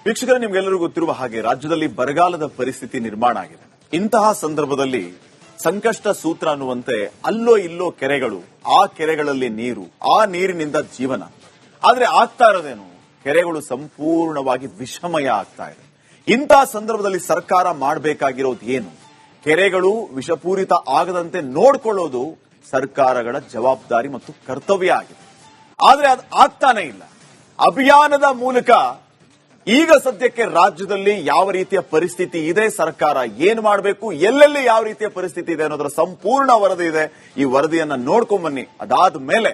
ವೀಕ್ಷಕರೇ, ನಿಮ್ಗೆಲ್ಲರಿಗೂ ಗೊತ್ತಿರುವ ಹಾಗೆ ರಾಜ್ಯದಲ್ಲಿ ಬರಗಾಲದ ಪರಿಸ್ಥಿತಿ ನಿರ್ಮಾಣ ಆಗಿದೆ. ಇಂತಹ ಸಂದರ್ಭದಲ್ಲಿ ಸಂಕಷ್ಟ ಸೂತ್ರ ಅನ್ನುವಂತೆ ಅಲ್ಲೋ ಇಲ್ಲೋ ಕೆರೆಗಳು, ಆ ಕೆರೆಗಳಲ್ಲಿ ನೀರು, ಆ ನೀರಿನಿಂದ ಜೀವನ. ಆದ್ರೆ ಆಗ್ತಾ ಇರೋದೇನು, ಕೆರೆಗಳು ಸಂಪೂರ್ಣವಾಗಿ ವಿಷಮಯ ಆಗ್ತಾ ಇದೆ. ಇಂತಹ ಸಂದರ್ಭದಲ್ಲಿ ಸರ್ಕಾರ ಮಾಡಬೇಕಾಗಿರೋದು ಏನು? ಕೆರೆಗಳು ವಿಷಪೂರಿತ ಆಗದಂತೆ ನೋಡ್ಕೊಳ್ಳೋದು ಸರ್ಕಾರಗಳ ಜವಾಬ್ದಾರಿ ಮತ್ತು ಕರ್ತವ್ಯ ಆಗಿದೆ. ಆದ್ರೆ ಅದು ಆಗ್ತಾನೆ ಇಲ್ಲ. ಅಭಿಯಾನದ ಮೂಲಕ ಈಗ ಸದ್ಯಕ್ಕೆ ರಾಜ್ಯದಲ್ಲಿ ಯಾವ ರೀತಿಯ ಪರಿಸ್ಥಿತಿ ಇದೆ, ಸರ್ಕಾರ ಏನು ಮಾಡಬೇಕು, ಎಲ್ಲೆಲ್ಲಿ ಯಾವ ರೀತಿಯ ಪರಿಸ್ಥಿತಿ ಇದೆ ಅನ್ನೋದರ ಸಂಪೂರ್ಣ ವರದಿ ಇದೆ. ಈ ವರದಿಯನ್ನ ನೋಡ್ಕೊಂಡ್ ಬನ್ನಿ. ಅದಾದ ಮೇಲೆ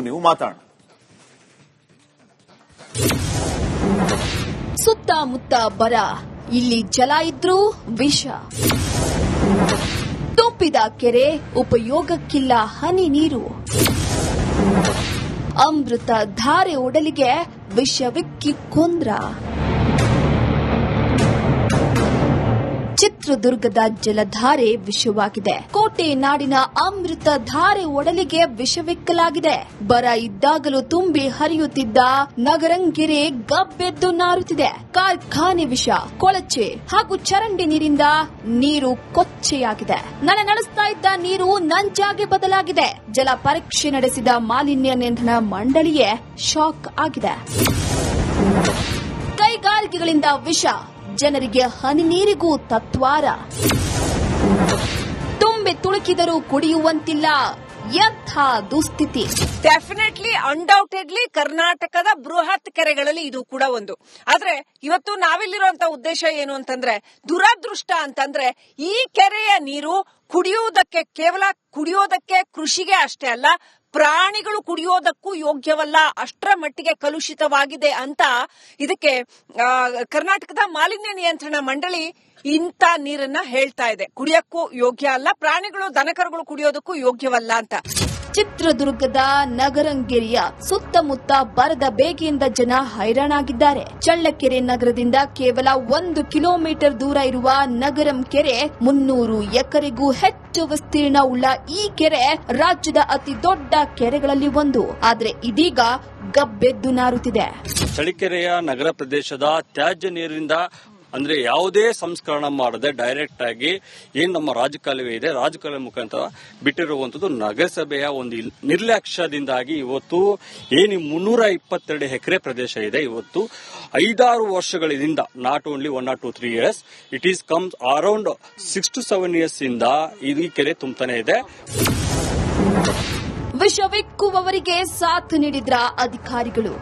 ನೀವು ಮಾತಾಡೋಣ. ಸುತ್ತಮುತ್ತ ಬರ, ಇಲ್ಲಿ ಜಲ ಇದ್ರೂ ವಿಷ. ತುಂಬಿದ ಕೆರೆ, ಉಪಯೋಗಕ್ಕಿಲ್ಲ ಹನಿ ನೀರು. ಅಮೃತ ಧಾರೆ ಒಡಲಿಗೆ ವಿಷವಿಕ್ಕಿ ಕೊಂದ್ರ. ಚಿತ್ರದುರ್ಗದ ಜಲಧಾರೆ ವಿಷವಾಗಿದೆ. ಕೋಟೆ ನಾಡಿನ ಅಮೃತ ಧಾರೆ ಒಡಲಿಗೆ ವಿಷವಿಕ್ಕಲಾಗಿದೆ. ಬರ ಇದ್ದಾಗಲೂ ತುಂಬಿ ಹರಿಯುತ್ತಿದ್ದ ನಗರಂಗೆರೆ ಗಬ್ಬೆದ್ದು ನಾರುತ್ತಿದೆ. ಕಾರ್ಖಾನೆ ವಿಷ, ಕೊಳಚೆ ಹಾಗೂ ಚರಂಡಿ ನೀರಿಂದ ನೀರು ಕೊಚ್ಚೆಯಾಗಿದೆ. ನಡೆಸ್ತಾ ಇದ್ದ ನೀರು ನಂಜಾಗಿ ಬದಲಾಗಿದೆ. ಜಲ ಪರೀಕ್ಷೆ ನಡೆಸಿದ ಮಾಲಿನ್ಯ ನಿಯಂತ್ರಣ ಮಂಡಳಿಯೇ ಶಾಕ್ ಆಗಿದೆ. ಕೈಗಾರಿಕೆಗಳಿಂದ ವಿಷ, ಜನರಿಗೆ ಹನಿ ನೀರಿಗೂ ತತ್ವಾರ. ತುಂಬಿ ತುಳುಕಿದರೂ ಕುಡಿಯುವಂತಿಲ್ಲ. ಎಂಥ ದುಸ್ಥಿತಿ. ಡೆಫಿನೆಟ್ಲಿ, ಅನ್ಡೌಟೆಡ್ಲಿ ಕರ್ನಾಟಕದ ಬೃಹತ್ ಕೆರೆಗಳಲ್ಲಿ ಇದು ಕೂಡ ಒಂದು. ಆದ್ರೆ ಇವತ್ತು ನಾವಿಲ್ಲಿರುವಂತಹ ಉದ್ದೇಶ ಏನು ಅಂತಂದ್ರೆ, ದುರದೃಷ್ಟ ಅಂತಂದ್ರೆ ಈ ಕೆರೆಯ ನೀರು ಕುಡಿಯುವುದಕ್ಕೆ, ಕೇವಲ ಕುಡಿಯೋದಕ್ಕೆ, ಕೃಷಿಗೆ ಅಷ್ಟೇ ಅಲ್ಲ, ಪ್ರಾಣಿಗಳು ಕುಡಿಯೋದಕ್ಕೂ ಯೋಗ್ಯವಲ್ಲ, ಅಷ್ಟರ ಮಟ್ಟಿಗೆ ಕಲುಷಿತವಾಗಿದೆ ಅಂತ ಇದಕ್ಕೆ ಕರ್ನಾಟಕದ ಮಾಲಿನ್ಯ ನಿಯಂತ್ರಣ ಮಂಡಳಿ ಇಂಥ ನೀರನ್ನ ಹೇಳ್ತಾ ಇದೆ. ಕುಡಿಯಕ್ಕೂ ಯೋಗ್ಯ ಅಲ್ಲ, ಪ್ರಾಣಿಗಳು, ದನಕರುಗಳು ಕುಡಿಯೋದಕ್ಕೂ ಯೋಗ್ಯವಲ್ಲ ಅಂತ. ಚಿತ್ರದುರ್ಗದ ನಗರಂಗೆರೆಯ ಸುತ್ತಮುತ್ತ ಬರದ ಬೇಗೆಯಿಂದ ಜನ ಹೈರಾಣಾಗಿದ್ದಾರೆ. ಚಳ್ಳಕೆರೆ ನಗರದಿಂದ ಕೇವಲ 1 ಕಿಲೋಮೀಟರ್ ದೂರ ಇರುವ ನಗರಂ ಕೆರೆ 300 ಎಕರೆಗೂ ಹೆಚ್ಚು ವಿಸ್ತೀರ್ಣ ಉಳ್ಳ ಈ ಕೆರೆ ರಾಜ್ಯದ ಅತಿ ದೊಡ್ಡ ಕೆರೆಗಳಲ್ಲಿ ಒಂದು. ಆದ್ರೆ ಇದೀಗ ಗಬ್ಬೆದ್ದು ನಾರುತ್ತಿದೆ. ಚಳ್ಳಕೆರೆಯ ನಗರ ಪ್ರದೇಶದ ತ್ಯಾಜ್ಯ ನೀರಿನಿಂದ ಅಂದ್ರೆ ಯಾವುದೇ ಸಂಸ್ಕರಣ ಮಾಡದೆ ಡೈರೆಕ್ಟ್ ಆಗಿ ಏನ್ ನಮ್ಮ ರಾಜಕಾಲುವೆ ಇದೆ, ರಾಜಕಾಲುವೆ ಮುಖಾಂತರ ಬಿಟ್ಟಿರುವಂತದ್ದು ನಗರಸಭೆಯ ಒಂದು ನಿರ್ಲಕ್ಷ್ಯದಿಂದಾಗಿ ಇವತ್ತು ಏನು 322 ಎಕರೆ ಪ್ರದೇಶ ಇದೆ, ಇವತ್ತು 5-6 ವರ್ಷಗಳಿಂದ, not only 1 or 2-3 years, it is comes around 6 to 7 years ಇಂದ ಈ ಕೆರೆ ತುಂಬತಾನೆ ಇದೆ. ವಿಷವಿಕ್ಕುವವರಿಗೆ ಸಾಥ್ ನೀಡಿದ್ರ ಅಧಿಕಾರಿಗಳು.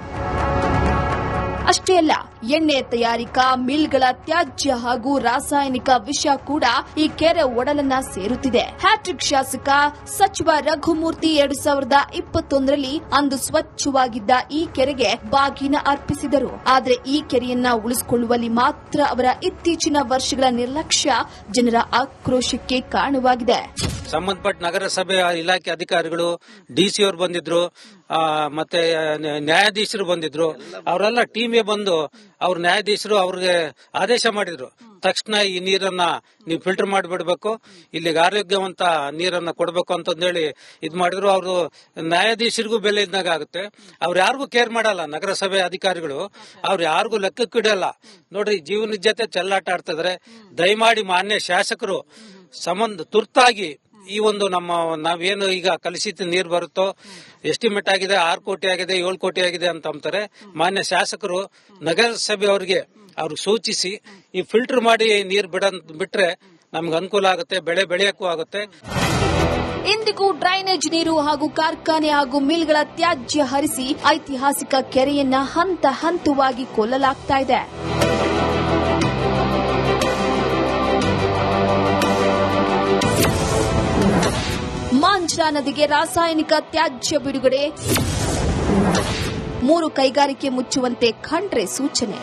ಅಷ್ಟೇ ಅಲ್ಲ, ಎಣ್ಣೆ ತಯಾರಿಕಾ ಮಿಲ್ಗಳ ತ್ಯಾಜ್ಯ ಹಾಗೂ ರಾಸಾಯನಿಕ ವಿಷ ಕೂಡ ಈ ಕೆರೆ ಒಡಲನ್ನ ಸೇರುತ್ತಿದೆ. ಹ್ಯಾಟ್ರಿಕ್ ಶಾಸಕ ಸಚಿವ ರಘುಮೂರ್ತಿ 2021ರಲ್ಲಿ ಅಂದು ಸ್ವಚ್ಛವಾಗಿದ್ದ ಈ ಕೆರೆಗೆ ಬಾಗಿನ ಅರ್ಪಿಸಿದರು. ಆದ್ರೆ ಈ ಕೆರೆಯನ್ನ ಉಳಿಸಿಕೊಳ್ಳುವಲ್ಲಿ ಮಾತ್ರ ಅವರ ಇತ್ತೀಚಿನ ವರ್ಷಗಳ ನಿರ್ಲಕ್ಷ್ಯ ಜನರ ಆಕ್ರೋಶಕ್ಕೆ ಕಾರಣವಾಗಿದೆ. ಸಂಬಂಧಪಟ್ಟ ನಗರಸಭೆ ಇಲಾಖೆ ಅಧಿಕಾರಿಗಳು, ಡಿಸಿ ಅವರು ಬಂದಿದ್ರು, ಮತ್ತೆ ನ್ಯಾಯಾಧೀಶರು ಬಂದಿದ್ರು. ಅವರೆಲ್ಲ ಟೀಮ್ಗೆ ಬಂದು ಅವ್ರ ನ್ಯಾಯಾಧೀಶರು ಅವ್ರಿಗೆ ಆದೇಶ ಮಾಡಿದ್ರು, ತಕ್ಷಣ ಈ ನೀರನ್ನ ನೀವು ಫಿಲ್ಟರ್ ಮಾಡಿಬಿಡ್ಬೇಕು, ಇಲ್ಲಿಗೆ ಆರೋಗ್ಯವಂತ ನೀರನ್ನ ಕೊಡಬೇಕು ಅಂತಂದೇಳಿ ಇದ್ ಮಾಡಿದ್ರು. ಅವರು ನ್ಯಾಯಾಧೀಶರಿಗೂ ಬೆಲೆ ಇದ್ದಾಗ ಆಗುತ್ತೆ. ಅವ್ರು ಯಾರಿಗೂ ಕೇರ್ ಮಾಡಲ್ಲ, ನಗರಸಭೆ ಅಧಿಕಾರಿಗಳು ಅವ್ರು ಯಾರಿಗೂ ಲೆಕ್ಕಕ್ಕಿಡಲ್ಲ. ನೋಡ್ರಿ, ಜೀವನದ ಜೊತೆ ಚೆಲ್ಲಾಟ ಆಡ್ತಿದ್ರೆ. ದಯಮಾಡಿ ಮಾನ್ಯ ಶಾಸಕರು ತುರ್ತಾಗಿ ಈ ಒಂದು ನಾವೇನು ಈಗ ಕಲುಷಿತ ನೀರು ಬರುತ್ತೋ, ಎಸ್ಟಿಮೇಟ್ ಆಗಿದೆ 6 ಕೋಟಿ ಆಗಿದೆ, 7 ಕೋಟಿ ಆಗಿದೆ ಅಂತ ಅಂತಾರೆ. ಮಾನ್ಯ ಶಾಸಕರು ನಗರಸಭೆ ಅವ್ರಿಗೆ ಸೂಚಿಸಿ ಈ ಫಿಲ್ಟರ್ ಮಾಡಿ ನೀರು ಬಿಟ್ರೆ ನಮ್ಗೆ ಅನುಕೂಲ ಆಗುತ್ತೆ, ಬೆಳೆ ಬೆಳೆಯಕ್ಕೂ ಆಗುತ್ತೆ. ಇಂದಿಗೂ ಡ್ರೈನೇಜ್ ನೀರು ಹಾಗೂ ಕಾರ್ಖಾನೆ ಹಾಗೂ ಮಿಲ್ಗಳ ತ್ಯಾಜ್ಯ ಹರಿಸಿ ಐತಿಹಾಸಿಕ ಕೆರೆಯನ್ನ ಹಂತ ಹಂತವಾಗಿ ಕೊಲ್ಲಲಾಗ್ತಾ ಇದೆ. ಮಾಂಜ್ರಾ ನದಿಗೆ ರಾಸಾಯನಿಕ ತ್ಯಾಜ್ಯ ಬಿಡುಗಡೆ, 3 ಕೈಗಾರಿಕೆ ಮುಚ್ಚುವಂತೆ ಖಂಡ್ರೆ ಸೂಚನೆ.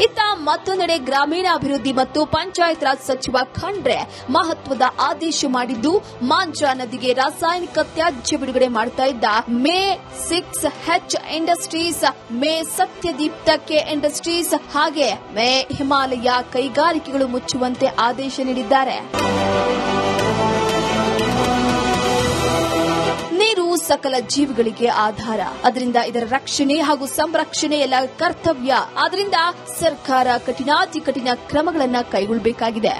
ಇತ್ತ ಮತ್ತೊಂದೆಡೆ ಗ್ರಾಮೀಣಾಭಿವೃದ್ಧಿ ಮತ್ತು ಪಂಚಾಯತ್ ರಾಜ್ ಸಚಿವ ಖಂಡ್ರೆ ಮಹತ್ವದ ಆದೇಶ ಮಾಡಿದ್ದು, ಮಾಂಜ್ರಾ ನದಿಗೆ ರಾಸಾಯನಿಕ ತ್ಯಾಜ್ಯ ಬಿಡುಗಡೆ ಮಾಡ್ತಾ ಇದ್ದ ಮೇ 6H ಇಂಡಸ್ಟ್ರೀಸ್, ಮೇ ಸತ್ಯದೀಪ್ತ ಕೆ ಇಂಡಸ್ಟ್ರೀಸ್ ಹಾಗೆ ಮೇ ಹಿಮಾಲಯ ಕೈಗಾರಿಕೆಗಳು ಮುಚ್ಚುವಂತೆ ಆದೇಶ ನೀಡಿದ್ದಾರೆ. ನೀರು ನೀರು ಸಕಲ ಜೀವಿಗಳಿಗೆ ಆಧಾರ. ಅದರಿಂದ ಇದರ ರಕ್ಷಣೆ ಹಾಗೂ ಸಂರಕ್ಷಣೆ ಎಲ್ಲ ಕರ್ತವ್ಯ. ಆದ್ರಿಂದ ಸರ್ಕಾರ ಕಠಿಣಾತಿ ಕಠಿಣ ಕ್ರಮಗಳನ್ನ ಕೈಗೊಳ್ಳಬೇಕಾಗಿದೆ.